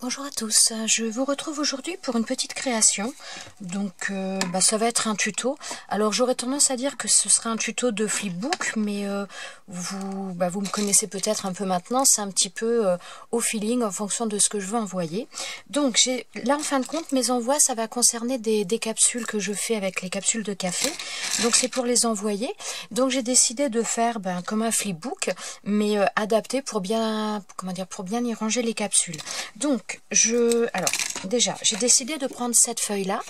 Bonjour à tous, je vous retrouve aujourd'hui pour une petite création. Donc ça va être un tuto. Alors j'aurais tendance à dire que ce sera un tuto de flipbook, mais vous me connaissez peut-être un peu maintenant, c'est un petit peu au feeling en fonction de ce que je veux envoyer. Donc là en fin de compte mes envois ça va concerner des capsules que je fais avec les capsules de café. Donc c'est pour les envoyer. Donc j'ai décidé de faire comme un flipbook, mais adapté pour bien y ranger les capsules. Donc alors déjà j'ai décidé de prendre cette feuille là,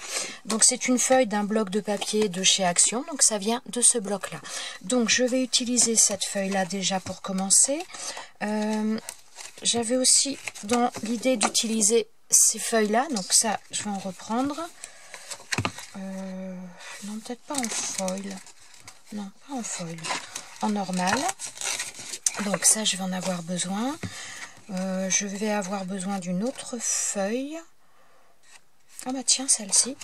donc c'est une feuille d'un bloc de papier de chez Action, donc ça vient de ce bloc là. Donc je vais utiliser cette feuille là déjà pour commencer. J'avais aussi dans l'idée d'utiliser ces feuilles là, donc ça je vais en reprendre. Non, peut-être pas en foil, non pas en foil, en normal. Donc ça je vais en avoir besoin. Je vais avoir besoin d'une autre feuille. Ah bah tiens, celle-ci.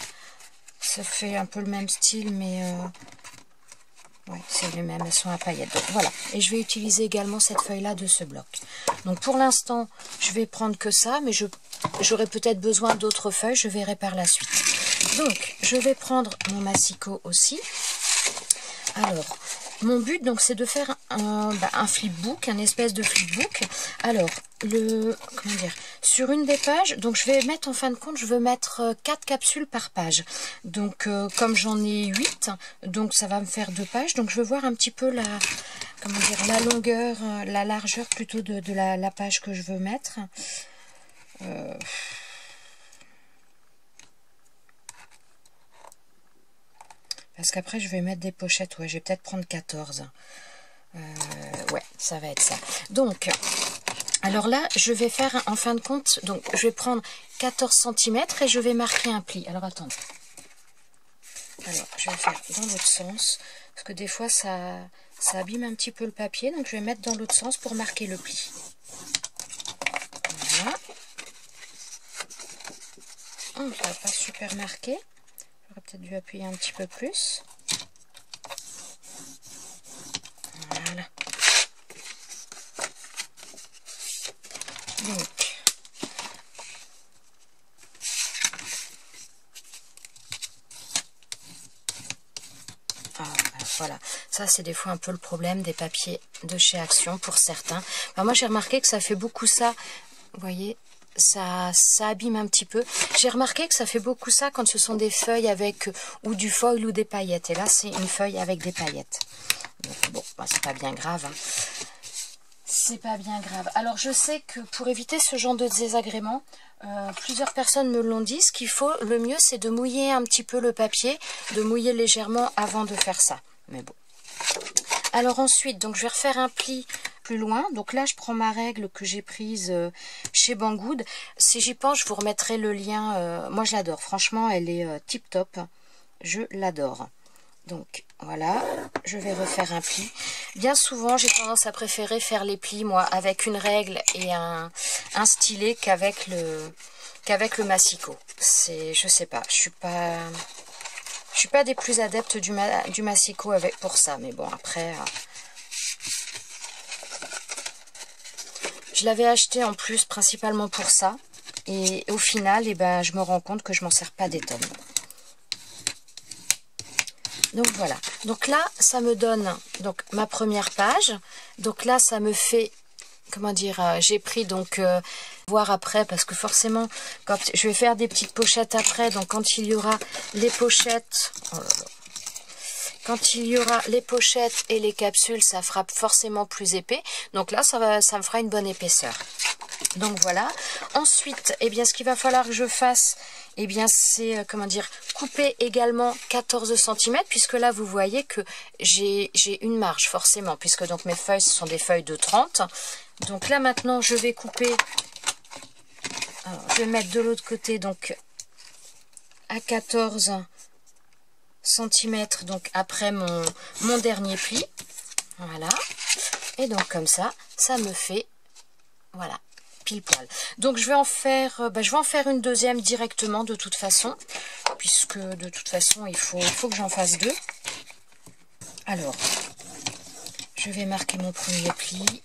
Ça fait un peu le même style, mais ouais, c'est les mêmes, elles sont à paillettes. Donc voilà. Et je vais utiliser également cette feuille-là de ce bloc. Donc pour l'instant, je vais prendre que ça, mais j'aurai peut-être besoin d'autres feuilles, je verrai par la suite. Donc, je vais prendre mon massicot aussi. Alors, mon but, donc, c'est de faire un flipbook, un espèce de flipbook. Alors, sur une des pages, donc je vais mettre, en fin de compte, je veux mettre 4 capsules par page. Donc, comme j'en ai 8, donc ça va me faire 2 pages. Donc, je veux voir un petit peu la longueur, la largeur plutôt de la page que je veux mettre. Parce qu'après, je vais mettre des pochettes. Ouais, je vais peut-être prendre 14. Ouais, ça va être ça. Donc, alors là, je vais faire, en fin de compte, donc je vais prendre 14 cm et je vais marquer un pli. Alors, attendez. Alors, je vais faire dans l'autre sens. Parce que des fois, ça abîme un petit peu le papier. Donc, je vais mettre dans l'autre sens pour marquer le pli. Voilà. Ça va pas super marqué. J'aurais peut-être dû appuyer un petit peu plus. Voilà. Donc, voilà, ça c'est des fois un peu le problème des papiers de chez Action pour certains. Moi j'ai remarqué que ça fait beaucoup ça, vous voyez, ça abîme un petit peu. J'ai remarqué que ça fait beaucoup ça quand ce sont des feuilles avec ou du foil ou des paillettes. Et là c'est une feuille avec des paillettes. Donc bon, c'est pas bien grave. Hein. C'est pas bien grave. Alors je sais que pour éviter ce genre de désagrément, plusieurs personnes me l'ont dit, ce qu'il faut, le mieux c'est de mouiller un petit peu le papier, de mouiller légèrement avant de faire ça. Mais bon. Alors ensuite, donc je vais refaire un pli plus loin. Donc là je prends ma règle que j'ai prise chez Banggood. Si j'y pense, je vous remettrai le lien. Moi je l'adore, franchement elle est tip top. Je l'adore. Donc voilà, je vais refaire un pli. Bien souvent, j'ai tendance à préférer faire les plis, moi, avec une règle et un stylet qu'avec le massicot. Je sais pas, je suis pas des plus adeptes du massicot pour ça. Mais bon, après, je l'avais acheté en plus principalement pour ça. Et au final, je me rends compte que je m'en sers pas des tonnes. Donc voilà, donc là ça me donne donc ma première page. Donc là ça me fait, j'ai pris donc voir après, parce que forcément quand je vais faire des petites pochettes après, donc quand il y aura les pochettes, quand il y aura les pochettes et les capsules, ça fera forcément plus épais. Donc là ça me fera une bonne épaisseur. Donc voilà. Ensuite, ce qu'il va falloir que je fasse, c'est, couper également 14 cm, puisque là, vous voyez que j'ai une marge, forcément, puisque donc mes feuilles, ce sont des feuilles de 30. Donc là, maintenant, je vais couper, alors, je vais mettre de l'autre côté, donc, à 14 cm, donc après mon dernier pli. Voilà. Et donc, comme ça me fait, voilà, pile poil. Donc je vais en faire une deuxième directement de toute façon, puisque de toute façon il faut que j'en fasse 2. Alors je vais marquer mon premier pli.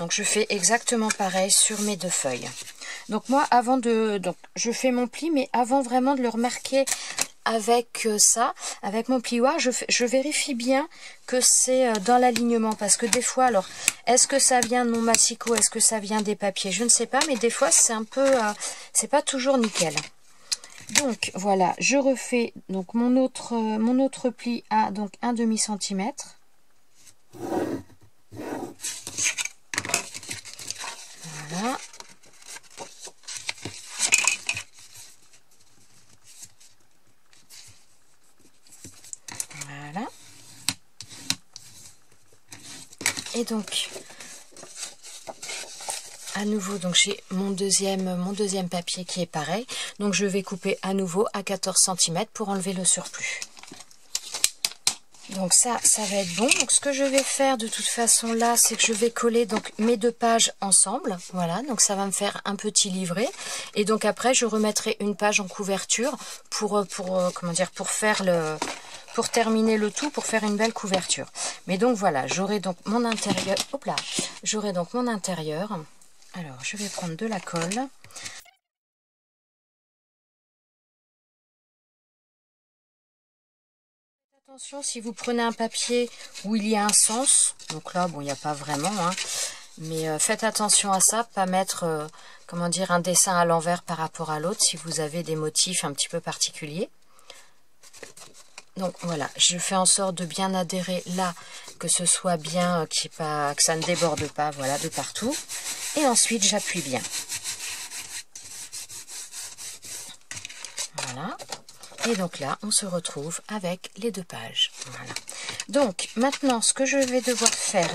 Donc je fais exactement pareil sur mes 2 feuilles. Donc moi, donc je fais mon pli, mais avant vraiment de le remarquer avec ça, avec mon plioir, je vérifie bien que c'est dans l'alignement, parce que des fois, alors, est-ce que ça vient de mon massicot, est-ce que ça vient des papiers, je ne sais pas, mais des fois c'est un peu, c'est pas toujours nickel. Donc voilà, je refais donc mon autre pli à donc 1/2 centimètre. Voilà. Voilà. Et donc, à nouveau, donc j'ai mon deuxième papier qui est pareil. Donc je vais couper à nouveau à 14 cm pour enlever le surplus. Donc ça va être bon. Donc ce que je vais faire de toute façon là, c'est que je vais coller donc mes 2 pages ensemble. Voilà, donc ça va me faire un petit livret. Et donc après, je remettrai une page en couverture pour terminer le tout, pour faire une belle couverture. Mais donc voilà, j'aurai donc mon intérieur. Hop là, j'aurai donc mon intérieur. Alors, je vais prendre de la colle. Attention, si vous prenez un papier où il y a un sens, donc là, bon, il n'y a pas vraiment, hein, mais faites attention à ça, pas mettre, comment dire, un dessin à l'envers par rapport à l'autre si vous avez des motifs un petit peu particuliers. Donc voilà, je fais en sorte de bien adhérer là, que ce soit bien, que ça ne déborde pas, voilà, de partout. Et ensuite, j'appuie bien. Voilà. Et donc là, on se retrouve avec les 2 pages. Voilà. Donc, maintenant, ce que je vais devoir faire,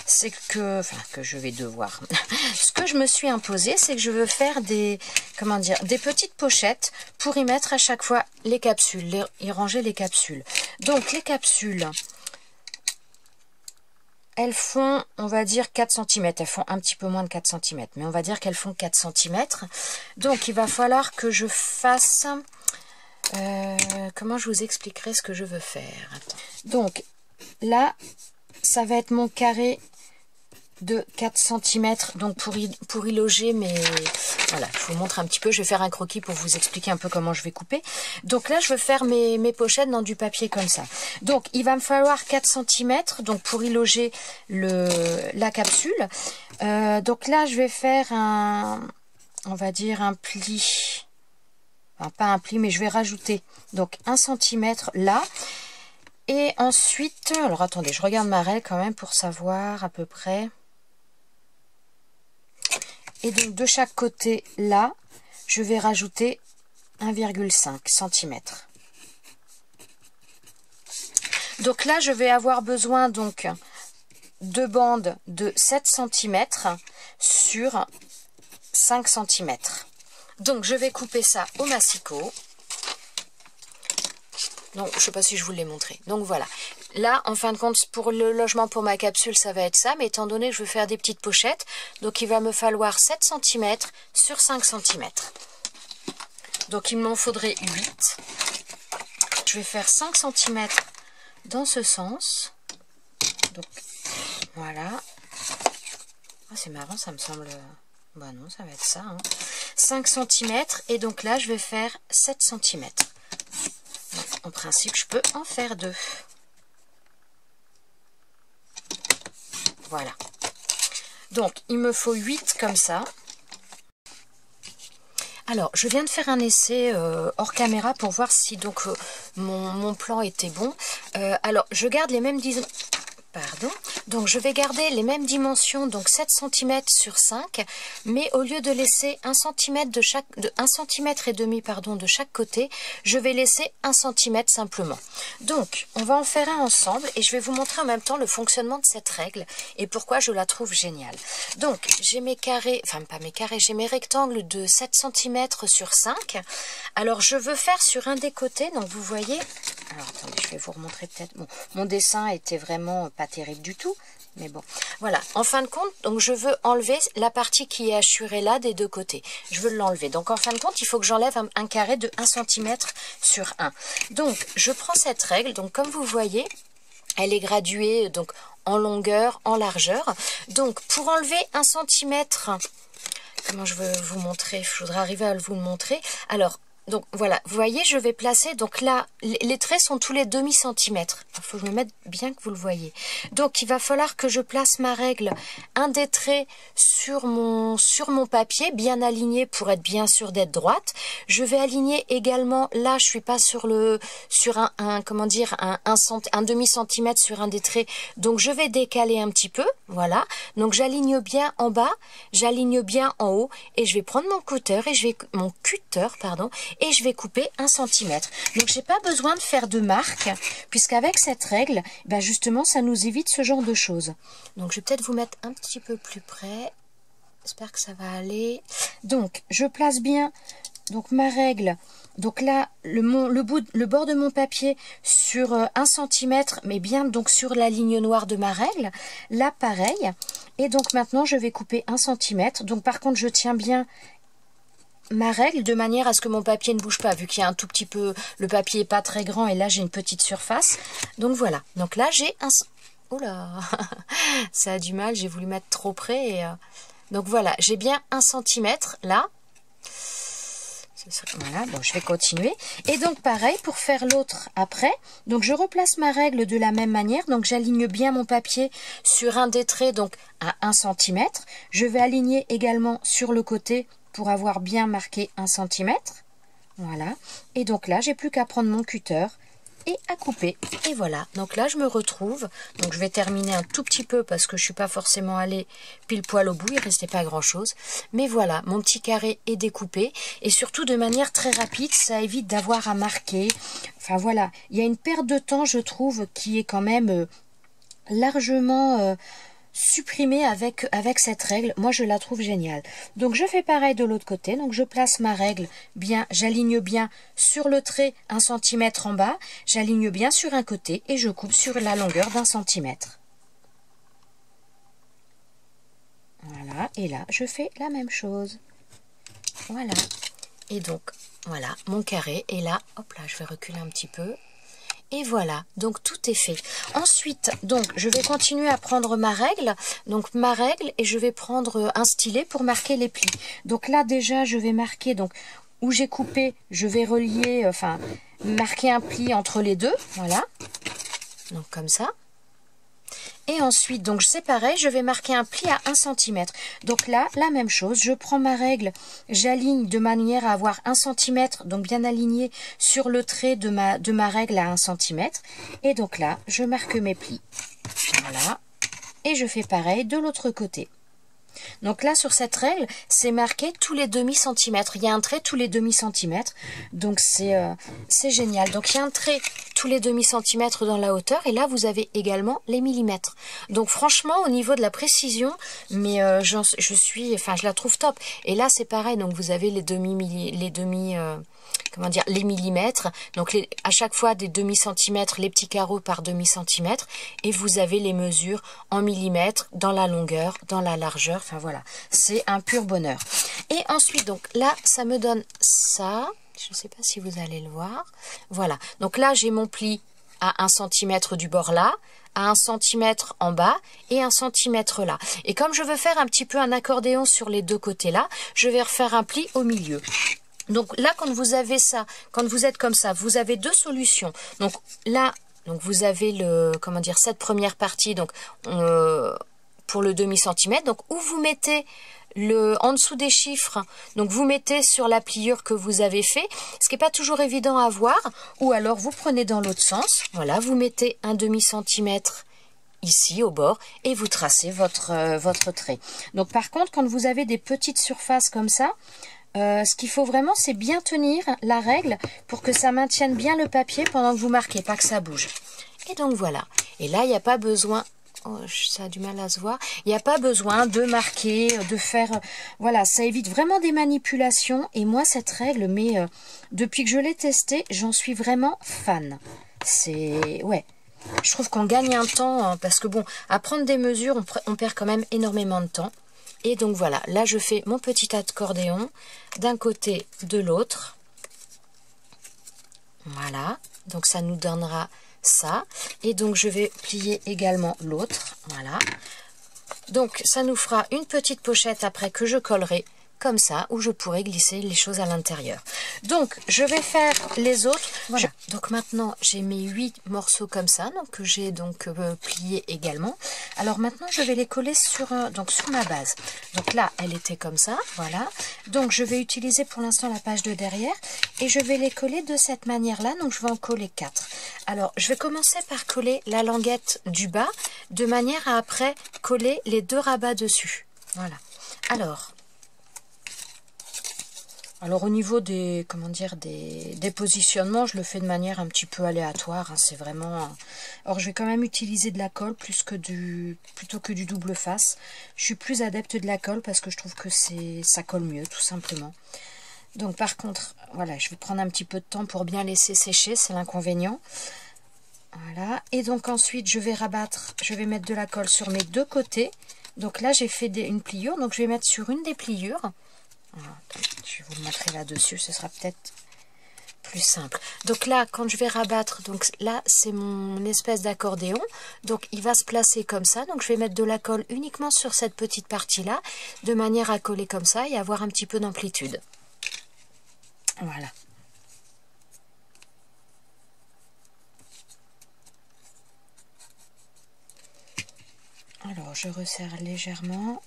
c'est que... Enfin, ce que je me suis imposé, c'est que je veux faire des petites pochettes pour y mettre à chaque fois les capsules, y ranger les capsules. Donc, les capsules, elles font, on va dire, 4 cm. Elles font un petit peu moins de 4 cm, mais on va dire qu'elles font 4 cm. Donc, il va falloir que je fasse... comment je vous expliquerai ce que je veux faire? Attends. Donc là, ça va être mon carré de 4 cm, donc pour y loger mes... Voilà, je vous montre un petit peu, je vais faire un croquis pour vous expliquer un peu comment je vais couper. Donc là, je veux faire mes pochettes dans du papier comme ça. Donc, il va me falloir 4 cm donc pour y loger la capsule. Donc là, je vais faire on va dire un pli... Enfin, pas un pli, mais je vais rajouter donc 1 cm là. Et ensuite, alors attendez, je regarde ma règle quand même pour savoir à peu près. Et donc de chaque côté là, je vais rajouter 1,5 cm. Donc là, je vais avoir besoin donc de bandes de 7 cm sur 5 cm. Donc je vais couper ça au massicot. Donc je ne sais pas si je vous l'ai montré. Donc voilà. Là, en fin de compte, pour le logement pour ma capsule, ça va être ça. Mais étant donné que je veux faire des petites pochettes, donc il va me falloir 7 cm sur 5 cm. Donc il m'en faudrait 8. Je vais faire 5 cm dans ce sens. Donc voilà. Ah, c'est marrant, ça me semble... Bah non, ça va être ça. Hein. 5 cm. Et donc là, je vais faire 7 cm. Donc, en principe, je peux en faire 2. Voilà. Donc, il me faut 8 comme ça. Alors, je viens de faire un essai hors caméra pour voir si donc mon plan était bon. Alors, je garde les mêmes Pardon. Donc je vais garder les mêmes dimensions, donc 7 cm sur 5, mais au lieu de laisser 1 cm de 1 cm et demi pardon, de chaque côté, je vais laisser 1 cm simplement. Donc on va en faire un ensemble et je vais vous montrer en même temps le fonctionnement de cette règle et pourquoi je la trouve géniale. Donc j'ai mes carrés, enfin pas mes carrés, j'ai mes rectangles de 7 cm sur 5. Alors je veux faire sur un des côtés, donc vous voyez, alors attendez, je vais vous remontrer peut-être, bon, mon dessin était vraiment pas terrible du tout, mais bon, voilà, en fin de compte, donc je veux enlever la partie qui est hachurée là des deux côtés, je veux l'enlever, donc en fin de compte, il faut que j'enlève un carré de 1 cm sur 1, donc je prends cette règle, donc comme vous voyez, elle est graduée donc en longueur, en largeur. Donc pour enlever 1 centimètre, comment je veux vous montrer, je voudrais arriver à vous le montrer. Alors, donc voilà, vous voyez, je vais placer, donc là, les traits sont tous les demi-centimètres. Il faut que je me mette bien que vous le voyez. Donc il va falloir que je place ma règle, un des traits sur mon papier, bien aligné pour être bien sûr d'être droite. Je vais aligner également, là je suis pas sur un demi-centimètre sur un des traits, donc je vais décaler un petit peu, voilà. Donc j'aligne bien en bas, j'aligne bien en haut, et je vais prendre mon cutter, et je vais couper 1 centimètre. Donc j'ai pas besoin de faire de marque, puisqu'avec cette règle, ben justement ça nous évite ce genre de choses. Donc je vais peut-être vous mettre un petit peu plus près. J'espère que ça va aller. Donc je place bien donc ma règle. Donc là, le bord de mon papier sur 1 centimètre, mais bien donc sur la ligne noire de ma règle. Là pareil. Et donc maintenant je vais couper 1 centimètre. Donc par contre je tiens bien ma règle de manière à ce que mon papier ne bouge pas, vu qu'il y a un tout petit peu, le papier est pas très grand et là j'ai une petite surface. Donc voilà, donc là j'ai un... Oula, ça a du mal, j'ai voulu mettre trop près. Et, donc voilà, j'ai bien 1 centimètre là. Voilà, bon, je vais continuer. Et donc pareil pour faire l'autre après. Donc je replace ma règle de la même manière. Donc j'aligne bien mon papier sur un des traits, donc à 1 centimètre. Je vais aligner également sur le côté pour avoir bien marqué 1 centimètre. Voilà. Et donc là, j'ai plus qu'à prendre mon cutter et à couper. Et voilà. Donc là, je me retrouve. Donc je vais terminer un tout petit peu parce que je suis pas forcément allée pile poil au bout. Il restait pas grand chose. Mais voilà, mon petit carré est découpé. Et surtout de manière très rapide, ça évite d'avoir à marquer. Enfin voilà. Il y a une perte de temps, je trouve, qui est quand même largement... supprimée avec cette règle. Moi je la trouve géniale. Donc je fais pareil de l'autre côté. Donc je place ma règle bien, j'aligne bien sur le trait 1 centimètre en bas, j'aligne bien sur un côté et je coupe sur la longueur d'1 centimètre. Voilà, et là je fais la même chose. Voilà. Et donc voilà mon carré. Et là, hop là, je vais reculer un petit peu. Et voilà, donc tout est fait. Ensuite, donc je vais continuer à prendre ma règle, et je vais prendre un stylet pour marquer les plis. Donc là déjà, je vais marquer, donc où j'ai coupé, je vais relier, enfin marquer un pli entre les deux, voilà. Donc comme ça. Et ensuite, donc c'est pareil, je vais marquer un pli à 1 centimètre. Donc là, la même chose, je prends ma règle, j'aligne de manière à avoir 1 centimètre, donc bien aligné sur le trait de ma règle à 1 centimètre. Et donc là, je marque mes plis. Voilà. Et je fais pareil de l'autre côté. Donc là, sur cette règle, c'est marqué tous les demi-centimètres. Il y a un trait tous les demi-centimètres. Donc c'est génial. Donc il y a un trait tous les demi-centimètres dans la hauteur. Et là, vous avez également les millimètres. Donc franchement, au niveau de la précision, mais je la trouve top. Et là, c'est pareil. Donc vous avez les millimètres. Donc à chaque fois des demi-centimètres, les petits carreaux par demi-centimètre. Et vous avez les mesures en millimètres, dans la longueur, dans la largeur. Enfin voilà, c'est un pur bonheur. Et ensuite, donc là, ça me donne ça. Je ne sais pas si vous allez le voir. Voilà, donc là, j'ai mon pli à 1 centimètre du bord là, à 1 centimètre en bas et 1 centimètre là. Et comme je veux faire un petit peu un accordéon sur les deux côtés là, je vais refaire un pli au milieu. Donc là, quand vous avez ça, quand vous êtes comme ça, vous avez deux solutions. Donc là, donc vous avez cette première partie, donc pour le demi-centimètre. Donc où vous mettez en dessous des chiffres, donc vous mettez sur la pliure que vous avez fait, ce qui n'est pas toujours évident à voir, ou alors vous prenez dans l'autre sens. Voilà, vous mettez un demi-centimètre ici au bord et vous tracez votre trait. Donc par contre, quand vous avez des petites surfaces comme ça, ce qu'il faut vraiment, c'est bien tenir la règle pour que ça maintienne bien le papier pendant que vous marquez, pas que ça bouge. Et donc voilà. Et là, il n'y a pas besoin... Oh, ça a du mal à se voir. Il n'y a pas besoin de marquer, de faire... Voilà, ça évite vraiment des manipulations. Et moi, cette règle, depuis que je l'ai testée, j'en suis vraiment fan. Ouais. Je trouve qu'on gagne un temps, hein, parce que bon, à prendre des mesures, on perd quand même énormément de temps. Et donc voilà, là je fais mon petit accordéon d'un côté, de l'autre. Voilà, donc ça nous donnera ça. Et donc je vais plier également l'autre. Voilà. Donc ça nous fera une petite pochette après que je collerai comme ça, où je pourrai glisser les choses à l'intérieur. Donc je vais faire les autres. Voilà. Donc maintenant j'ai mes 8 morceaux comme ça, donc que j'ai donc plié également. Alors maintenant je vais les coller sur ma base. Donc là elle était comme ça, voilà. Donc je vais utiliser pour l'instant la page de derrière et je vais les coller de cette manière là. Donc je vais en coller 4. Alors je vais commencer par coller la languette du bas de manière à après coller les 2 rabats dessus. Voilà. Alors au niveau des, comment dire, des positionnements, je le fais de manière un petit peu aléatoire, hein, c'est vraiment... Alors je vais quand même utiliser de la colle plutôt que du double face. Je suis plus adepte de la colle parce que je trouve que ça colle mieux, tout simplement. Donc par contre, voilà, je vais prendre un petit peu de temps pour bien laisser sécher, c'est l'inconvénient. Voilà, et donc ensuite je vais rabattre, je vais mettre de la colle sur mes 2 côtés. Donc là j'ai fait une pliure, donc je vais mettre sur une des pliures. Voilà, je vais vous le montrer là-dessus, ce sera peut-être plus simple. Donc là, quand je vais rabattre, donc là, c'est mon espèce d'accordéon. Donc il va se placer comme ça. Donc je vais mettre de la colle uniquement sur cette petite partie-là, de manière à coller comme ça et avoir un petit peu d'amplitude. Voilà. Alors, je resserre légèrement.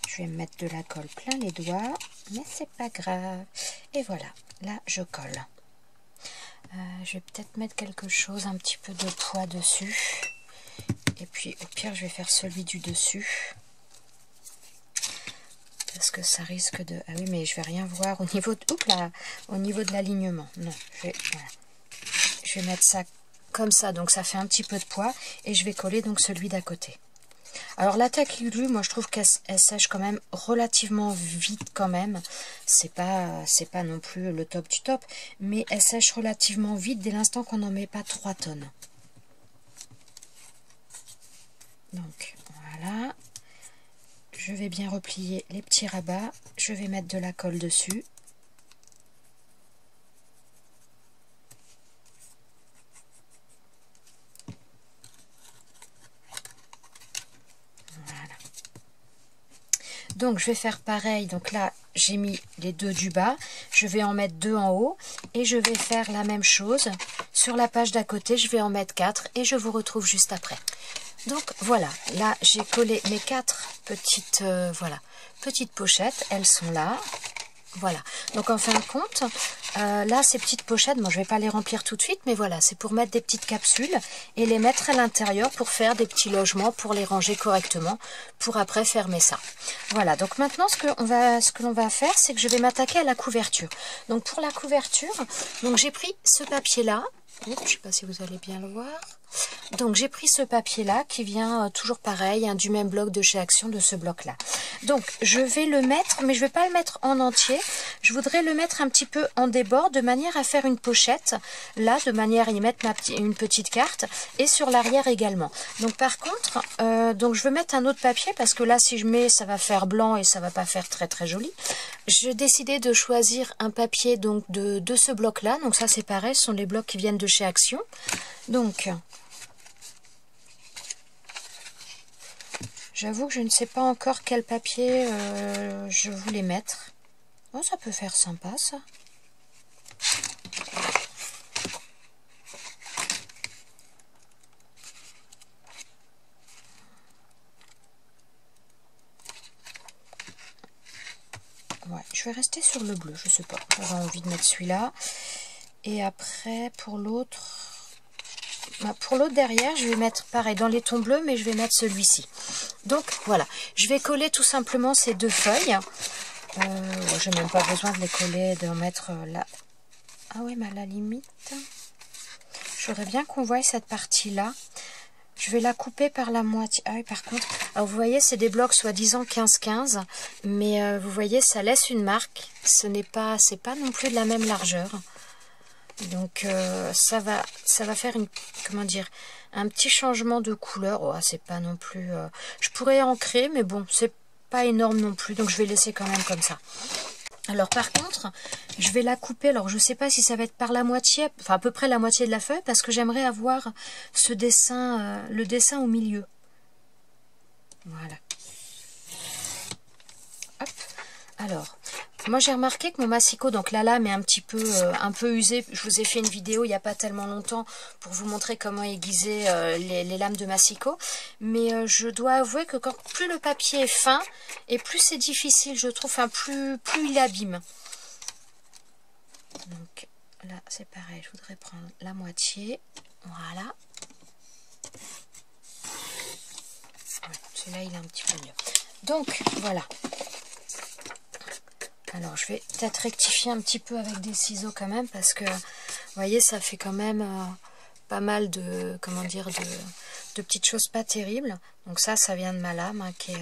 Je vais me mettre de la colle plein les doigts, mais c'est pas grave. Et voilà, là je colle. Je vais peut-être mettre quelque chose, un petit peu de poids dessus. Et puis au pire, je vais faire celui du dessus. Parce que ça risque de... Ah oui, mais je vais rien voir au niveau de... Oups là, au niveau de l'alignement. Non, voilà. Je vais mettre ça comme ça, donc ça fait un petit peu de poids. Et je vais coller donc celui d'à côté. Alors la tacky glue, moi je trouve qu'elle sèche quand même relativement vite quand même. C'est pas non plus le top du top, mais elle sèche relativement vite dès l'instant qu'on n'en met pas 3 tonnes. Donc voilà. Je vais bien replier les petits rabats. Je vais mettre de la colle dessus. Donc je vais faire pareil, donc là j'ai mis les 2 du bas, je vais en mettre 2 en haut et je vais faire la même chose sur la page d'à côté, je vais en mettre 4 et je vous retrouve juste après. Donc voilà, là j'ai collé mes 4 petites, petites pochettes, elles sont là. Voilà, donc en fin de compte, là ces petites pochettes, bon je vais pas les remplir tout de suite, mais voilà, c'est pour mettre des petites capsules et les mettre à l'intérieur pour faire des petits logements, pour les ranger correctement, pour après fermer ça. Voilà, donc maintenant ce que l'on va faire, c'est que je vais m'attaquer à la couverture. Donc pour la couverture, donc j'ai pris ce papier là, je ne sais pas si vous allez bien le voir. Donc j'ai pris ce papier là qui vient toujours pareil, hein, du même bloc de chez Action, de ce bloc là. Donc je vais le mettre, mais je vais pas le mettre en entier, je voudrais le mettre un petit peu en débord de manière à faire une pochette là, de manière à y mettre une petite carte et sur l'arrière également. Donc par contre, donc je veux mettre un autre papier parce que là si je mets ça va faire blanc et ça va pas faire très très joli. J'ai décidé de choisir un papier donc de ce bloc là, donc ça c'est pareil, ce sont les blocs qui viennent de chez Action. Donc j'avoue que je ne sais pas encore quel papier je voulais mettre. Oh, ça peut faire sympa, ça. Ouais, je vais rester sur le bleu, je sais pas. J'aurais envie de mettre celui-là. Et après, pour l'autre... Pour l'autre derrière, je vais mettre pareil dans les tons bleus, mais je vais mettre celui-ci. Donc voilà, je vais coller tout simplement ces 2 feuilles. J'ai même pas besoin de les coller, d'en mettre là. Ah oui, mais à la limite, j'aurais bien qu'on voie cette partie-là. Je vais la couper par la moitié. Ah oui, par contre, alors vous voyez, c'est des blocs soi-disant 15-15, mais vous voyez, ça laisse une marque. C'est pas non plus de la même largeur. Donc ça va faire un petit changement de couleur. Oh, c'est pas non plus... je pourrais ancrer, mais bon, c'est pas énorme non plus. Donc je vais laisser quand même comme ça. Alors par contre, je vais la couper, alors je ne sais pas si ça va être par la moitié, enfin à peu près la moitié de la feuille, parce que j'aimerais avoir ce dessin, le dessin au milieu. Voilà. Hop. Alors, moi j'ai remarqué que mon massicot, donc la lame est un peu usée. Je vous ai fait une vidéo il n'y a pas tellement longtemps pour vous montrer comment aiguiser les lames de massicot. Mais je dois avouer que plus le papier est fin, et plus c'est difficile, je trouve, enfin plus il abîme. Donc là c'est pareil, je voudrais prendre la moitié. Voilà. Ouais, celui-là il est un petit peu mieux. Donc voilà. Alors je vais peut-être rectifier un petit peu avec des ciseaux quand même, parce que vous voyez ça fait quand même pas mal de, comment dire, de petites choses pas terribles. Donc ça vient de ma lame hein, qui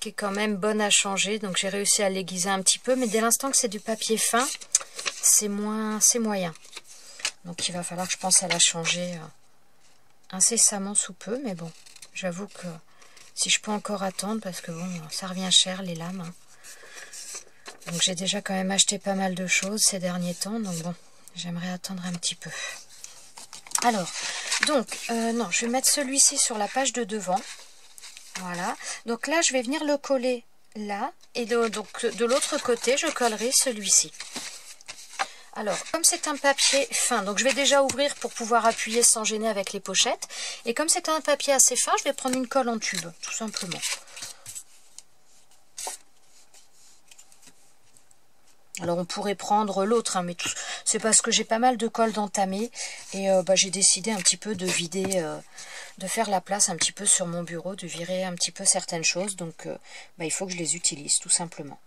est quand même bonne à changer. Donc j'ai réussi à l'aiguiser un petit peu, mais dès l'instant que c'est du papier fin, c'est moyen. Donc il va falloir que je pense à la changer incessamment sous peu, mais bon, j'avoue que si je peux encore attendre, parce que bon, ça revient cher les lames. Hein. Donc j'ai déjà quand même acheté pas mal de choses ces derniers temps, donc bon, j'aimerais attendre un petit peu. Alors, donc, non, je vais mettre celui-ci sur la page de devant. Voilà, donc là je vais venir le coller là, et donc de l'autre côté je collerai celui-ci. Alors, comme c'est un papier fin, donc je vais déjà ouvrir pour pouvoir appuyer sans gêner avec les pochettes. Et comme c'est un papier assez fin, je vais prendre une colle en tube, tout simplement. Alors on pourrait prendre l'autre, hein, mais c'est parce que j'ai pas mal de colle d'entamé. Et j'ai décidé un petit peu de vider, de faire la place un petit peu sur mon bureau, de virer un petit peu certaines choses. Donc il faut que je les utilise, tout simplement.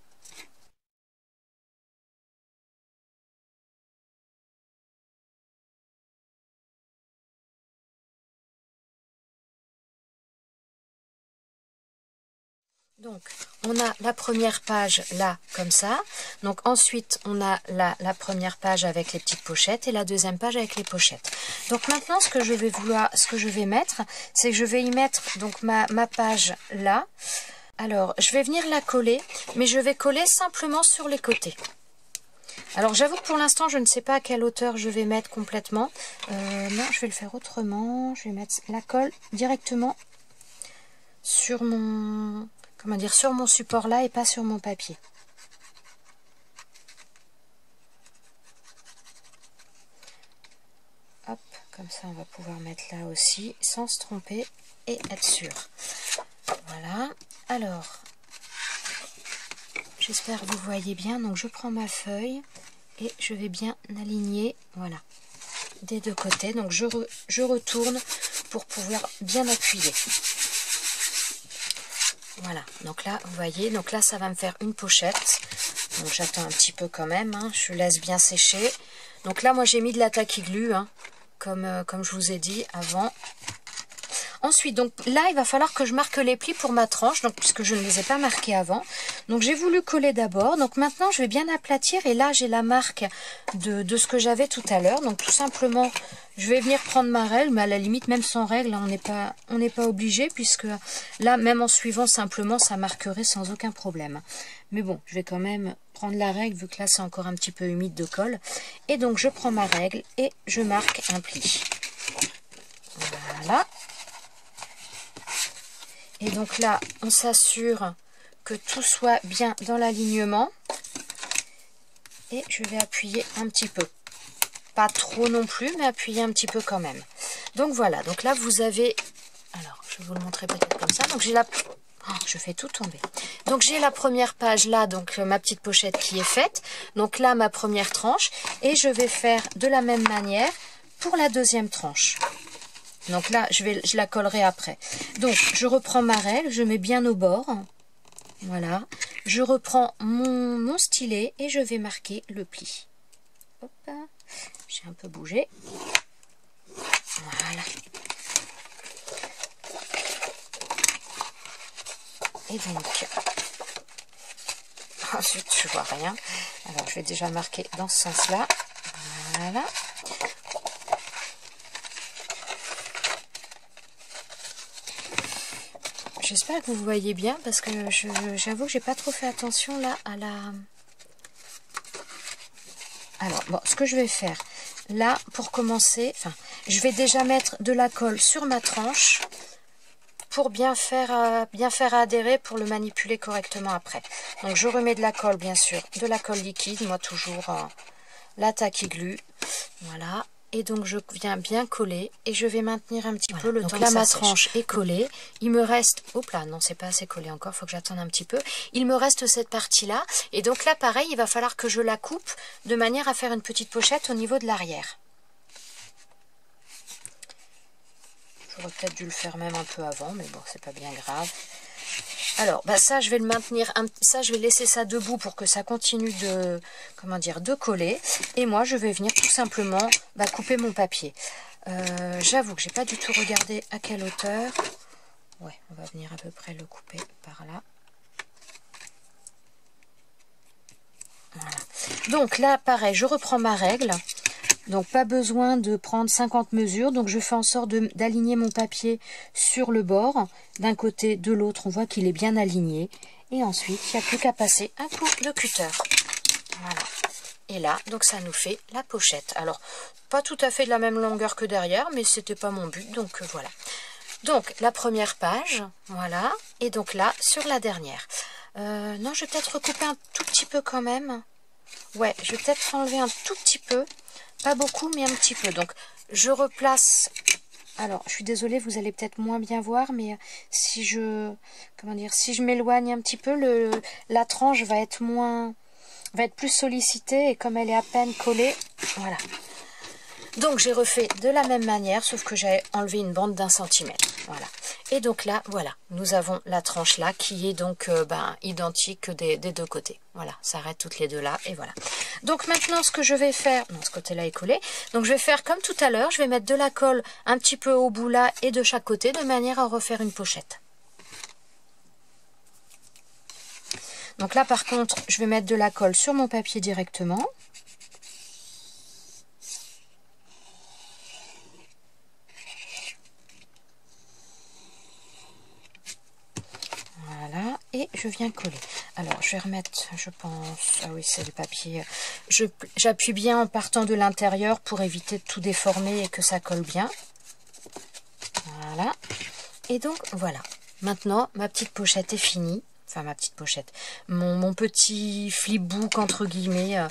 Donc, on a la première page là, comme ça. Donc, ensuite, on a la première page avec les petites pochettes et la deuxième page avec les pochettes. Donc, maintenant, ce que je vais mettre, c'est que je vais y mettre donc ma page là. Alors, je vais venir la coller, mais je vais coller simplement sur les côtés. Alors, j'avoue que pour l'instant, je ne sais pas à quelle hauteur je vais mettre complètement. Non, je vais le faire autrement. Je vais mettre la colle directement sur mon... Comment dire, sur mon support là et pas sur mon papier. Hop, comme ça on va pouvoir mettre là aussi sans se tromper et être sûr. Voilà, alors, j'espère que vous voyez bien. Donc je prends ma feuille et je vais bien aligner, voilà, des deux côtés. Donc je retourne pour pouvoir bien appuyer. Voilà, donc là, vous voyez, donc là, ça va me faire une pochette. Donc j'attends un petit peu quand même, hein, je laisse bien sécher. Donc là, moi, j'ai mis de la tacky glue, hein, comme je vous ai dit avant. Ensuite, donc là, il va falloir que je marque les plis pour ma tranche, donc puisque je ne les ai pas marqués avant. Donc j'ai voulu coller d'abord. Donc maintenant, je vais bien aplatir et là, j'ai la marque de ce que j'avais tout à l'heure. Donc tout simplement, je vais venir prendre ma règle, mais à la limite, même sans règle, on n'est pas obligé, puisque là, même en suivant simplement, ça marquerait sans aucun problème. Mais bon, je vais quand même prendre la règle, vu que là, c'est encore un petit peu humide de colle. Et donc, je prends ma règle et je marque un pli. Voilà. Et donc là, on s'assure que tout soit bien dans l'alignement. Et je vais appuyer un petit peu. Pas trop non plus, mais appuyer un petit peu quand même. Donc voilà, donc là vous avez... Alors, je vais vous le montrer peut-être comme ça. Donc j'ai la... Oh, je fais tout tomber. Donc j'ai la première page là, donc ma petite pochette qui est faite. Donc là, ma première tranche. Et je vais faire de la même manière pour la deuxième tranche. Donc là, je la collerai après. Donc, je reprends ma règle, je mets bien au bord. Voilà. Je reprends mon stylet et je vais marquer le pli. Hop. J'ai un peu bougé. Voilà. Et donc... Ensuite, je vois rien. Alors, je vais déjà marquer dans ce sens-là. Voilà. j'espère que vous voyez bien parce que j'avoue que j'ai pas trop fait attention là à la... Alors, bon, ce que je vais faire, là, pour commencer, enfin, je vais déjà mettre de la colle sur ma tranche pour bien faire adhérer, pour le manipuler correctement après. Donc, je remets de la colle, bien sûr, de la colle liquide, moi toujours la Tacky Glue, voilà. Et donc, je viens bien coller et je vais maintenir un petit peu le temps que ça sèche. Donc là, ma tranche est collée. Il me reste... Hop là, non, c'est pas assez collé encore, il faut que j'attende un petit peu. Il me reste cette partie-là. Et donc là, pareil, il va falloir que je la coupe de manière à faire une petite pochette au niveau de l'arrière. J'aurais peut-être dû le faire même un peu avant, mais bon, c'est pas bien grave. Alors, bah ça, je vais le maintenir, ça, je vais laisser ça debout pour que ça continue de, comment dire, de coller. Et moi, je vais venir tout simplement couper mon papier. J'avoue que j'ai pas du tout regardé à quelle hauteur. Ouais, on va venir à peu près le couper par là. Voilà. Donc là, pareil, je reprends ma règle. Donc pas besoin de prendre 50 mesures, donc je fais en sorte d'aligner mon papier sur le bord, d'un côté, de l'autre, on voit qu'il est bien aligné. Et ensuite, il n'y a plus qu'à passer un coup de cutter. Voilà. Et là, donc ça nous fait la pochette. Alors, pas tout à fait de la même longueur que derrière, mais c'était pas mon but, donc voilà. Donc, la première page, voilà. Et donc là, sur la dernière. Non, je vais peut-être recouper un tout petit peu quand même. Ouais, je vais peut-être enlever un tout petit peu. Pas beaucoup, mais un petit peu. Donc, je replace... Alors, je suis désolée, vous allez peut-être moins bien voir, mais si je... Comment dire? Si je m'éloigne un petit peu, la tranche va être plus sollicitée. Et comme elle est à peine collée, voilà. Donc, j'ai refait de la même manière, sauf que j'ai enlevé une bande d'1 centimètre. Voilà. Et donc là, voilà, nous avons la tranche là qui est donc identique des deux côtés. Voilà, ça arrête toutes les deux là et voilà. Donc maintenant, ce que je vais faire, non, ce côté-là est collé. Donc je vais faire comme tout à l'heure, je vais mettre de la colle un petit peu au bout là et de chaque côté de manière à refaire une pochette. Donc là, par contre, je vais mettre de la colle sur mon papier directement. Voilà, et je viens coller. Alors, je vais remettre, je pense... Ah oui, c'est le papier. J'appuie bien en partant de l'intérieur pour éviter de tout déformer et que ça colle bien. Voilà. Et donc, voilà. Maintenant, ma petite pochette est finie. Enfin, ma petite pochette. Mon petit flipbook, entre guillemets,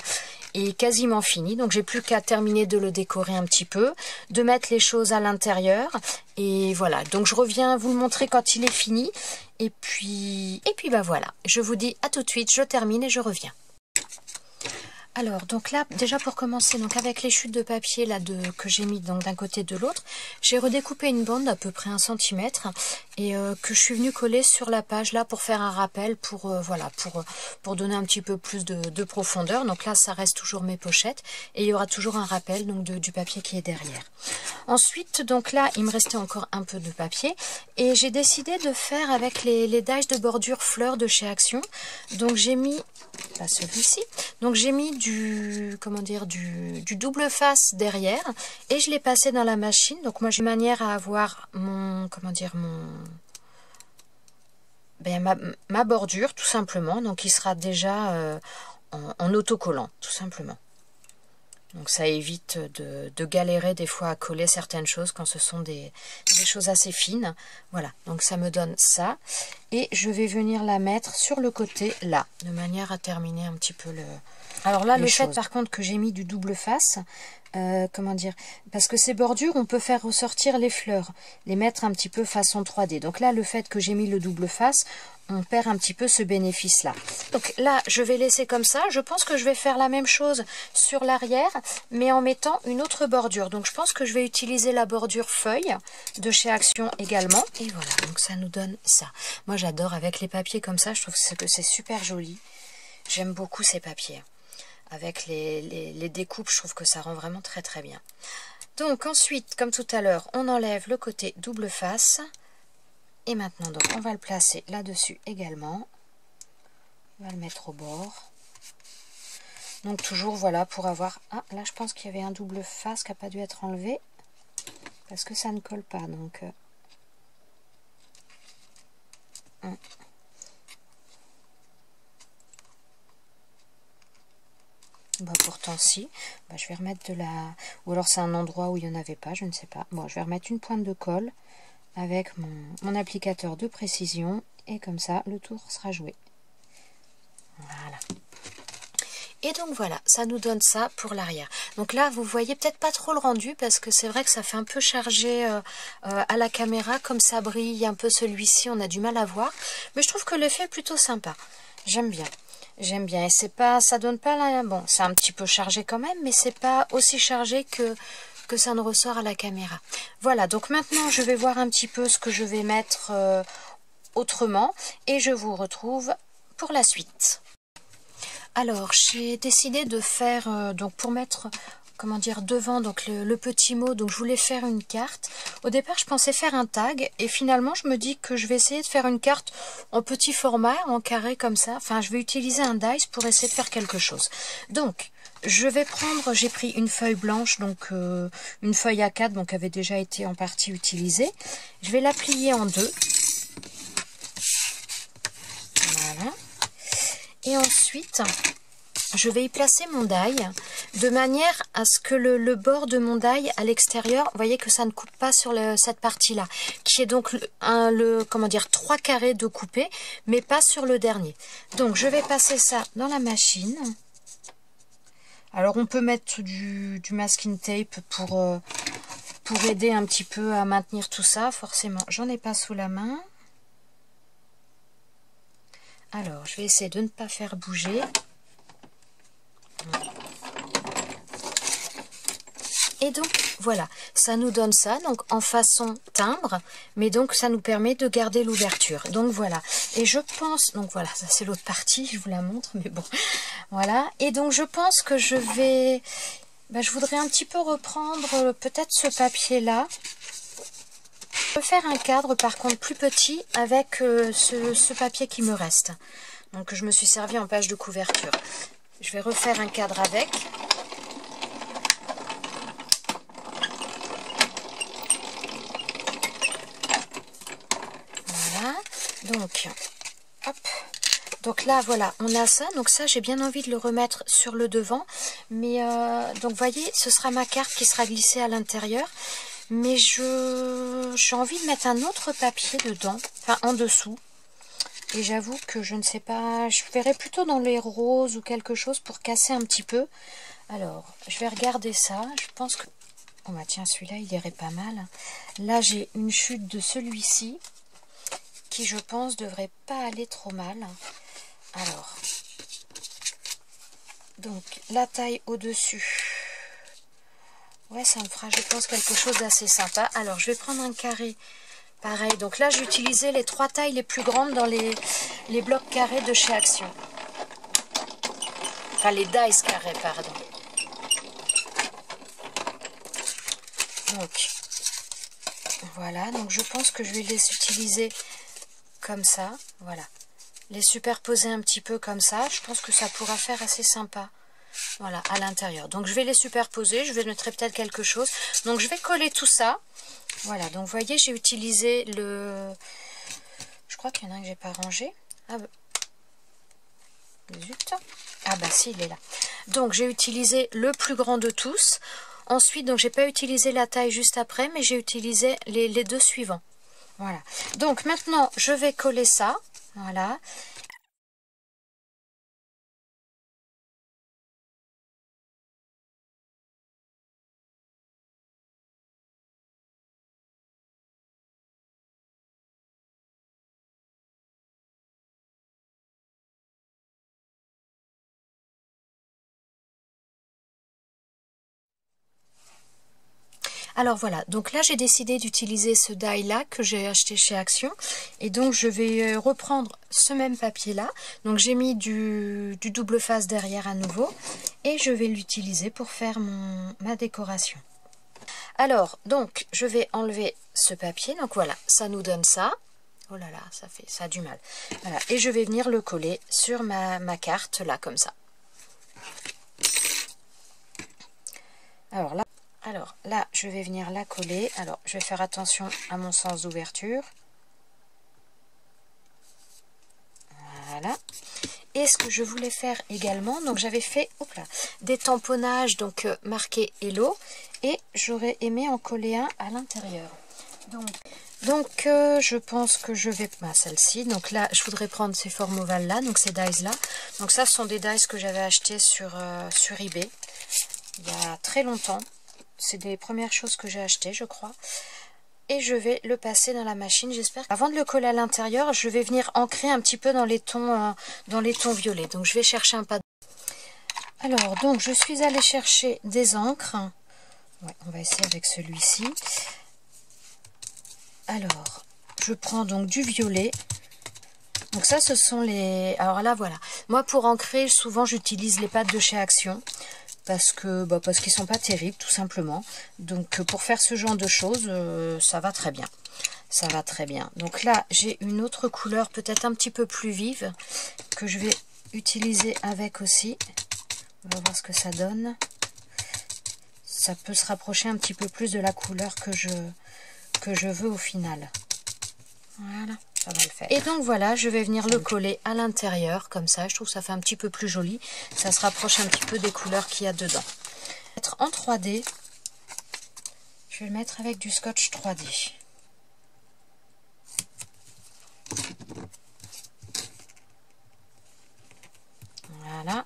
est quasiment fini. Donc, j'ai plus qu'à terminer de le décorer un petit peu, de mettre les choses à l'intérieur. Et voilà. Donc, je reviens vous le montrer quand il est fini. Et puis bah voilà. Je vous dis à tout de suite. Je termine et je reviens. Alors, donc là, déjà pour commencer, donc avec les chutes de papier là que j'ai mis donc d'un côté et de l'autre, j'ai redécoupé une bande d'à peu près 1 centimètre et que je suis venue coller sur la page là pour faire un rappel, voilà, pour donner un petit peu plus de profondeur. Donc là, ça reste toujours mes pochettes et il y aura toujours un rappel donc du papier qui est derrière. Ensuite, donc là, il me restait encore un peu de papier et j'ai décidé de faire avec les dies de bordure fleurs de chez Action. Donc j'ai mis, pas celui-ci, donc j'ai mis du double face derrière et je l'ai passé dans la machine. Donc moi j'ai une manière à avoir ma bordure tout simplement, donc il sera déjà en autocollant tout simplement. Donc ça évite de galérer des fois à coller certaines choses quand ce sont des choses assez fines. Voilà, donc ça me donne ça. Et je vais venir la mettre sur le côté là, de manière à terminer un petit peu le... Alors là, le fait par contre que j'ai mis du double face, parce que ces bordures, on peut faire ressortir les fleurs, les mettre un petit peu façon 3D. Donc là, le fait que j'ai mis le double face, on perd un petit peu ce bénéfice-là. Donc là, je vais laisser comme ça. Je pense que je vais faire la même chose sur l'arrière, mais en mettant une autre bordure. Donc je pense que je vais utiliser la bordure feuille de chez Action également. Et voilà, donc ça nous donne ça. Moi, j'adore avec les papiers comme ça. Je trouve que c'est super joli. J'aime beaucoup ces papiers. Avec les découpes, je trouve que ça rend vraiment très très bien. Donc ensuite, comme tout à l'heure, on enlève le côté double face. Et maintenant, donc, on va le placer là-dessus également. On va le mettre au bord. Donc toujours, voilà, pour avoir... Ah, là, je pense qu'il y avait un double face qui n'a pas dû être enlevé. Parce que ça ne colle pas, donc... Bah pourtant si. Bah, je vais remettre de la... Ou alors c'est un endroit où il n'y en avait pas, je ne sais pas. Bon, je vais remettre une pointe de colle avec mon applicateur de précision. Et comme ça, le tour sera joué. Voilà. Et donc voilà, ça nous donne ça pour l'arrière. Donc là, vous voyez peut-être pas trop le rendu parce que c'est vrai que ça fait un peu chargé à la caméra. Comme ça brille un peu celui-ci, on a du mal à voir. Mais je trouve que l'effet est plutôt sympa. J'aime bien. J'aime bien. Et c'est pas, ça donne pas la... Bon, c'est un petit peu chargé quand même, mais c'est pas aussi chargé que ça ne ressort à la caméra. Voilà, donc maintenant je vais voir un petit peu ce que je vais mettre autrement. Et je vous retrouve pour la suite. Alors, j'ai décidé de faire, donc pour mettre, comment dire, devant donc le petit mot, donc je voulais faire une carte. Au départ, je pensais faire un tag, et finalement, je me dis que je vais essayer de faire une carte en petit format, en carré comme ça. Enfin, je vais utiliser un dice pour essayer de faire quelque chose. Donc, je vais prendre, j'ai pris une feuille blanche, donc une feuille A4, donc qui avait déjà été en partie utilisée. Je vais la plier en deux. Voilà. Et ensuite, je vais y placer mon die de manière à ce que le bord de mon die à l'extérieur, vous voyez que ça ne coupe pas sur cette partie-là, qui est donc comment dire, 3 carrés de coupé, mais pas sur le dernier. Donc, je vais passer ça dans la machine. Alors, on peut mettre du masking tape pour aider un petit peu à maintenir tout ça. Forcément, j'en ai pas sous la main. Alors, je vais essayer de ne pas faire bouger. Et donc, voilà, ça nous donne ça, donc en façon timbre, mais donc ça nous permet de garder l'ouverture. Donc voilà, et je pense, donc voilà, ça c'est l'autre partie, je vous la montre, mais bon, voilà. Et donc je pense que je vais, je voudrais un petit peu reprendre peut-être ce papier-là. Je peux faire un cadre par contre plus petit avec ce papier qui me reste. Donc je me suis servi en page de couverture. Je vais refaire un cadre avec. Voilà. Donc, hop. Donc là, voilà, on a ça. Donc ça, j'ai bien envie de le remettre sur le devant. Mais, donc, vous voyez, ce sera ma carte qui sera glissée à l'intérieur. Mais j'ai envie de mettre un autre papier dedans, enfin en dessous. Et j'avoue que je ne sais pas, je verrai plutôt dans les roses ou quelque chose pour casser un petit peu. Alors, je vais regarder ça. Je pense que... Oh bah tiens, celui-là, il irait pas mal. Là, j'ai une chute de celui-ci qui, je pense, devrait pas aller trop mal. Alors, donc, la taille au-dessus... Ouais, ça me fera, je pense, quelque chose d'assez sympa. Alors, je vais prendre un carré, pareil. Donc là, j'ai utilisé les 3 tailles les plus grandes dans les blocs carrés de chez Action. Enfin, les dice carrés, pardon. Donc, voilà. Donc, je pense que je vais les utiliser comme ça. Voilà. Les superposer un petit peu comme ça. Je pense que ça pourra faire assez sympa. Voilà, à l'intérieur. Donc, je vais les superposer. Je vais mettre peut-être quelque chose. Donc, je vais coller tout ça. Voilà. Donc, vous voyez, j'ai utilisé le... Je crois qu'il y en a un que j'ai pas rangé. Ah, zut. Ah, bah si, il est là. Donc, j'ai utilisé le plus grand de tous. Ensuite, donc, j'ai pas utilisé la taille juste après, mais j'ai utilisé les deux suivants. Voilà. Donc, maintenant, je vais coller ça. Voilà. Alors voilà, donc là j'ai décidé d'utiliser ce die là que j'ai acheté chez Action et donc je vais reprendre ce même papier là. Donc j'ai mis du double face derrière à nouveau et je vais l'utiliser pour faire ma décoration. Alors donc je vais enlever ce papier, donc voilà, ça nous donne ça. Oh là là, ça a du mal. Voilà, et je vais venir le coller sur ma carte là comme ça. Alors là, je vais venir la coller. Alors, je vais faire attention à mon sens d'ouverture. ce que je voulais faire également, donc j'avais fait des tamponnages donc marqués Hello, et j'aurais aimé en coller un à l'intérieur. Donc je pense que je vais... celle-ci, donc là je voudrais prendre ces formes ovales là, donc ces dies là. Donc ça ce sont des dies que j'avais achetés sur eBay il y a très longtemps. C'est des premières choses que j'ai achetées, je crois. Et je vais le passer dans la machine, j'espère. Avant de le coller à l'intérieur, je vais venir ancrer un petit peu dans les tons violets. Donc je vais chercher un pas. Alors, donc je suis allée chercher des encres. Ouais, on va essayer avec celui-ci. Alors, je prends donc du violet. Donc ça, ce sont les... Alors là, voilà. Moi, pour ancrer, souvent, j'utilise les pâtes de chez Action. Parce qu'ils sont pas terribles, tout simplement. Donc pour faire ce genre de choses, ça va très bien. Ça va très bien. Donc là, j'ai une autre couleur peut-être un petit peu plus vive que je vais utiliser avec aussi. On va voir ce que ça donne. Ça peut se rapprocher un petit peu plus de la couleur que je veux au final. Voilà. Ça va le faire. Et donc voilà, je vais venir le coller à l'intérieur, comme ça, je trouve que ça fait un petit peu plus joli. Ça se rapproche un petit peu des couleurs qu'il y a dedans. Être en 3D, je vais le mettre avec du scotch 3D. Voilà.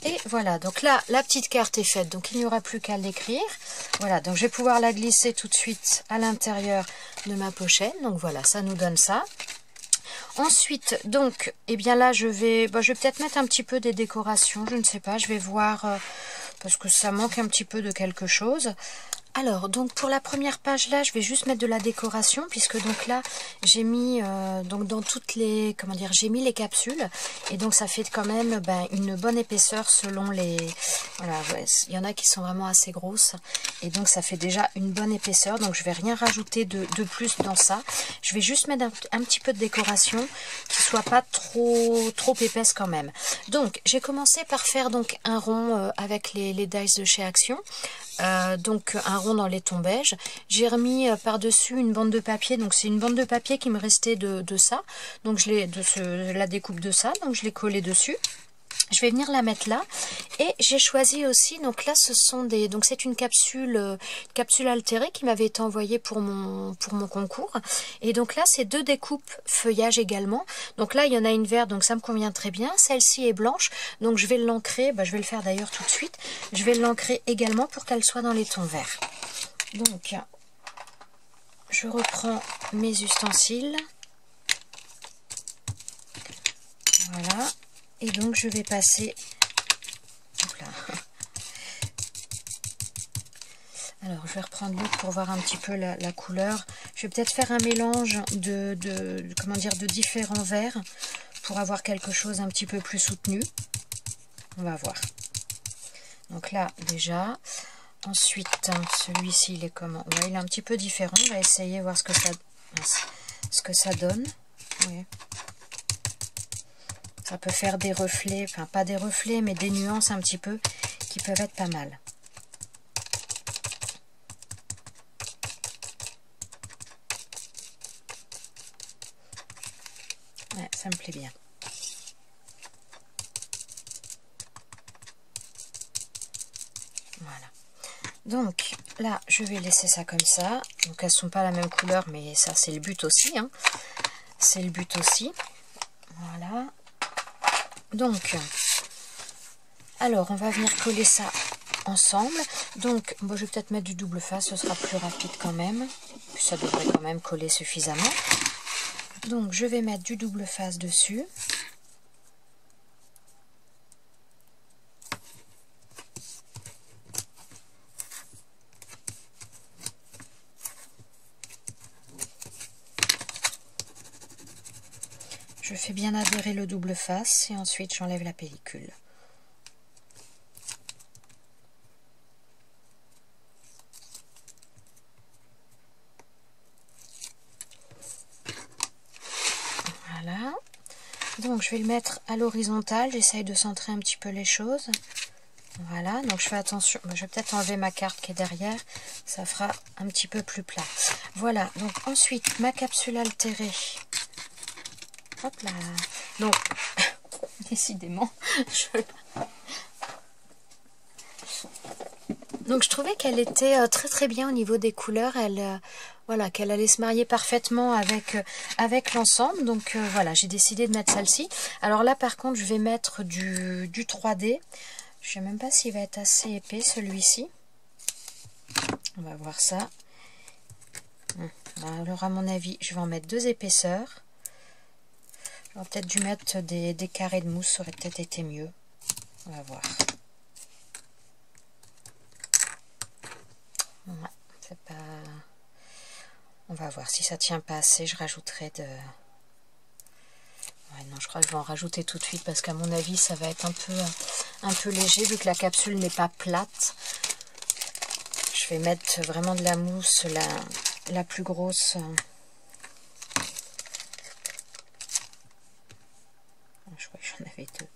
Et voilà, donc là, la petite carte est faite, donc il n'y aura plus qu'à l'écrire. Voilà, donc je vais pouvoir la glisser tout de suite à l'intérieur de ma pochette. Donc voilà, ça nous donne ça. Ensuite, donc, eh bien là, je vais peut-être mettre un petit peu des décorations, je ne sais pas, je vais voir, parce que ça manque un petit peu de quelque chose. Alors, donc pour la première page là, je vais juste mettre de la décoration, puisque donc là, j'ai mis donc dans toutes les, comment dire, j'ai mis les capsules, et donc ça fait quand même une bonne épaisseur selon les, voilà, ouais, il y en a qui sont vraiment assez grosses, et donc ça fait déjà une bonne épaisseur, donc je vais rien rajouter de plus dans ça. Je vais juste mettre un petit peu de décoration, qui soit pas trop épaisse quand même. Donc j'ai commencé par faire donc un rond avec les dies de chez Action. Donc un rond dans les tons beige. J'ai remis par-dessus une bande de papier, donc c'est une bande de papier qui me restait de ça, donc je l'ai la découpe de ça, donc je l'ai collé dessus. Je vais venir la mettre là, et j'ai choisi aussi, donc là ce sont donc c'est une capsule altérée qui m'avait été envoyée pour mon concours, et donc là c'est 2 découpes feuillage également. Donc là il y en a une verte, donc ça me convient très bien, celle-ci est blanche, donc je vais l'ancrer, je vais le faire d'ailleurs tout de suite, je vais l'ancrer également pour qu'elle soit dans les tons verts. Donc je reprends mes ustensiles, voilà. Et donc je vais passer... Alors je vais reprendre l'autre pour voir un petit peu la couleur. Je vais peut-être faire un mélange de différents verts pour avoir quelque chose un petit peu plus soutenu. On va voir. Donc là déjà. Ensuite celui-ci il est comment? Ouais, il est un petit peu différent. On va essayer voir ce que ça donne. Ouais. Ça peut faire des reflets, enfin pas des reflets, mais des nuances un petit peu qui peuvent être pas mal. Ouais, ça me plaît bien. Voilà. Donc là, je vais laisser ça comme ça. Donc elles sont pas la même couleur, mais ça c'est le but aussi. Hein. C'est le but aussi. Voilà. Donc, alors on va venir coller ça ensemble. Donc, je vais peut-être mettre du double face, ce sera plus rapide quand même. Puis ça devrait quand même coller suffisamment. Donc, je vais mettre du double face dessus. Je fais bien adhérer le double face et ensuite j'enlève la pellicule. Voilà. Donc je vais le mettre à l'horizontale, j'essaye de centrer un petit peu les choses. Voilà, donc je fais attention, je vais peut-être enlever ma carte qui est derrière, ça fera un petit peu plus plat. Voilà, donc ensuite ma capsule altérée. Hop là. Donc, décidément, donc je trouvais qu'elle était très très bien au niveau des couleurs. Elle, voilà, qu'elle allait se marier parfaitement avec l'ensemble. Donc voilà, j'ai décidé de mettre celle-ci. Alors là par contre, je vais mettre du 3D. Je sais même pas s'il va être assez épais celui-ci. On va voir ça. Alors à mon avis, je vais en mettre 2 épaisseurs. J'aurais peut-être dû mettre des carrés de mousse, ça aurait peut-être été mieux. On va voir. Ouais, c'est pas... On va voir si ça tient pas assez, je rajouterai de... Ouais, non, je crois que je vais en rajouter tout de suite parce qu'à mon avis, ça va être un peu léger vu que la capsule n'est pas plate. Je vais mettre vraiment de la mousse, la plus grosse. Je crois que j'en avais 2.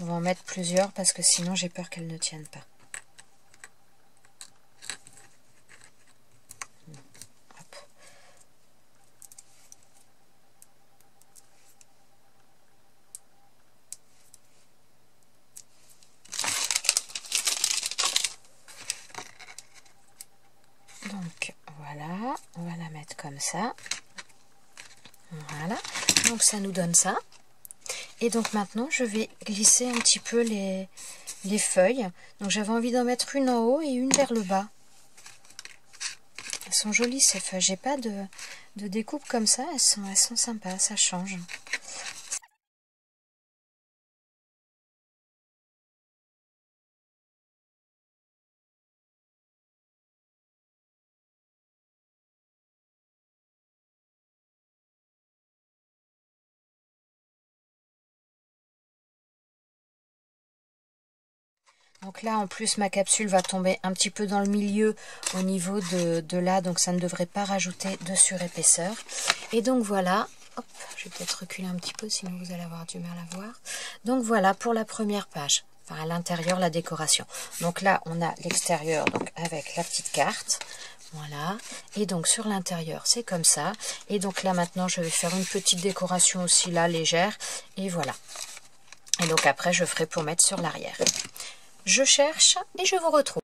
On va en mettre plusieurs parce que sinon j'ai peur qu'elles ne tiennent pas. Hop. Donc voilà, on va la mettre comme ça. Voilà, donc ça nous donne ça. Et donc maintenant je vais glisser un petit peu les feuilles. Donc j'avais envie d'en mettre une en haut et une vers le bas. Elles sont jolies ces feuilles, j'ai pas de découpe comme ça, elles sont sympas, ça change. Donc là, en plus, ma capsule va tomber un petit peu dans le milieu au niveau de là, donc ça ne devrait pas rajouter de surépaisseur. Et donc voilà, hop, je vais peut-être reculer un petit peu, sinon vous allez avoir du mal à voir. Donc voilà pour la première page, enfin à l'intérieur, la décoration. Donc là, on a l'extérieur, donc avec la petite carte. Voilà, et donc sur l'intérieur, c'est comme ça. Et donc là, maintenant, je vais faire une petite décoration aussi là, légère. Et voilà. Et donc après, je ferai pour mettre sur l'arrière. Je cherche et je vous retrouve.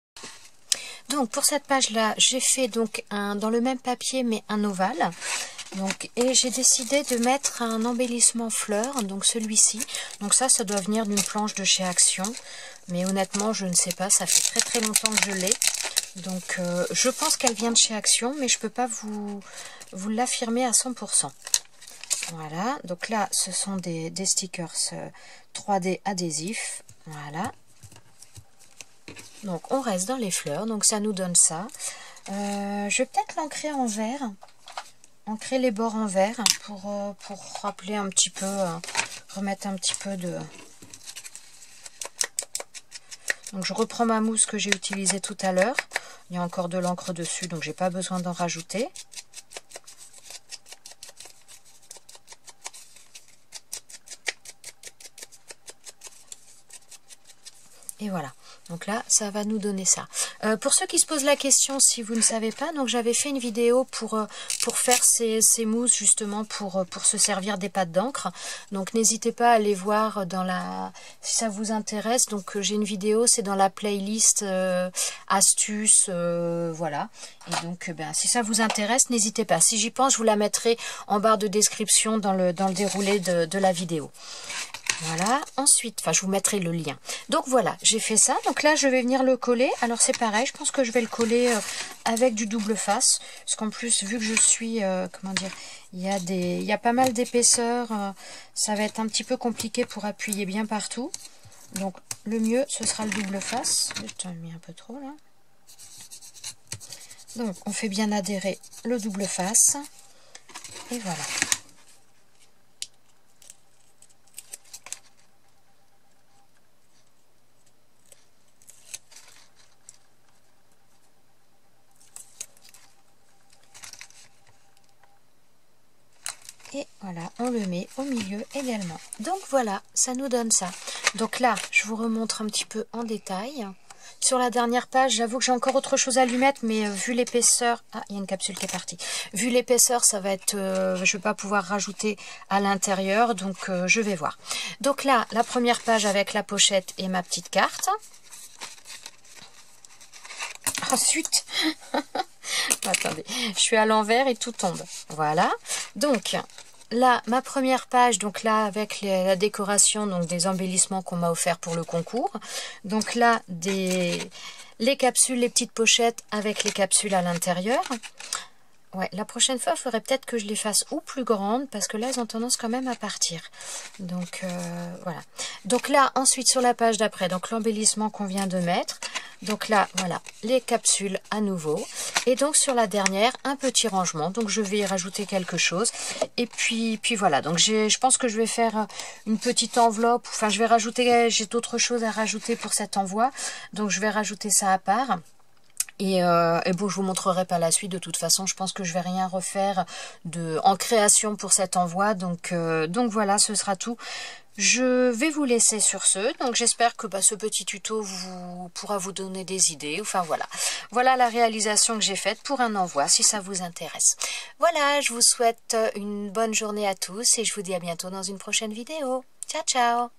Donc pour cette page là, j'ai fait donc dans le même papier mais un ovale. Donc, et j'ai décidé de mettre un embellissement fleur, donc celui-ci. Donc ça doit venir d'une planche de chez Action. Mais honnêtement, je ne sais pas, ça fait très très longtemps que je l'ai. Donc je pense qu'elle vient de chez Action, mais je ne peux pas vous l'affirmer à 100%. Voilà, donc là ce sont des stickers 3D adhésifs. Voilà. Donc on reste dans les fleurs, donc ça nous donne ça. Je vais peut-être l'ancrer en vert, ancrer les bords en vert pour rappeler un petit peu, remettre un petit peu de... Donc je reprends ma mousse que j'ai utilisée tout à l'heure. Il y a encore de l'encre dessus, donc j'ai pas besoin d'en rajouter. Et voilà, donc là, ça va nous donner ça. Pour ceux qui se posent la question, si vous ne savez pas, donc j'avais fait une vidéo pour faire ces mousses, justement, pour se servir des pâtes d'encre. Donc n'hésitez pas à aller voir si ça vous intéresse. Donc j'ai une vidéo, c'est dans la playlist astuces, voilà. Et donc, si ça vous intéresse, n'hésitez pas. Si j'y pense, je vous la mettrai en barre de description dans le déroulé de la vidéo. Voilà, ensuite, enfin je vous mettrai le lien. Donc voilà, j'ai fait ça. Donc là, je vais venir le coller. Alors c'est pareil, je pense que je vais le coller avec du double face. Parce qu'en plus, vu que je suis, comment dire, il y a pas mal d'épaisseur. Ça va être un petit peu compliqué pour appuyer bien partout. Donc le mieux, ce sera le double face. J'en ai mis un peu trop là. Donc on fait bien adhérer le double face. Et voilà. Et voilà, on le met au milieu également. Donc voilà, ça nous donne ça. Donc là, je vous remontre un petit peu en détail. Sur la dernière page, j'avoue que j'ai encore autre chose à lui mettre, mais vu l'épaisseur... Ah, il y a une capsule qui est partie. Vu l'épaisseur, ça va être... je ne vais pas pouvoir rajouter à l'intérieur, donc je vais voir. Donc là, la première page avec la pochette et ma petite carte. Ensuite, attendez, je suis à l'envers et tout tombe. Voilà. Donc... Là, ma première page, donc là, avec la décoration, donc des embellissements qu'on m'a offert pour le concours. Donc là, les capsules, les petites pochettes avec les capsules à l'intérieur. Ouais, la prochaine fois, il faudrait peut-être que je les fasse ou plus grandes, parce que là, elles ont tendance quand même à partir. Donc, voilà. Donc là, ensuite, sur la page d'après, donc l'embellissement qu'on vient de mettre. Donc là, voilà, les capsules à nouveau. Et donc, sur la dernière, un petit rangement. Donc, je vais y rajouter quelque chose. Et puis voilà. Donc, je pense que je vais faire une petite enveloppe. Enfin, je vais rajouter, j'ai d'autres choses à rajouter pour cet envoi. Donc, je vais rajouter ça à part. Et bon, je vous montrerai par la suite. De toute façon, je pense que je vais rien refaire en création pour cet envoi. Donc voilà, ce sera tout. Je vais vous laisser sur ce. Donc j'espère que ce petit tuto pourra vous donner des idées. Enfin voilà. Voilà la réalisation que j'ai faite pour un envoi, si ça vous intéresse. Voilà, je vous souhaite une bonne journée à tous et je vous dis à bientôt dans une prochaine vidéo. Ciao, ciao!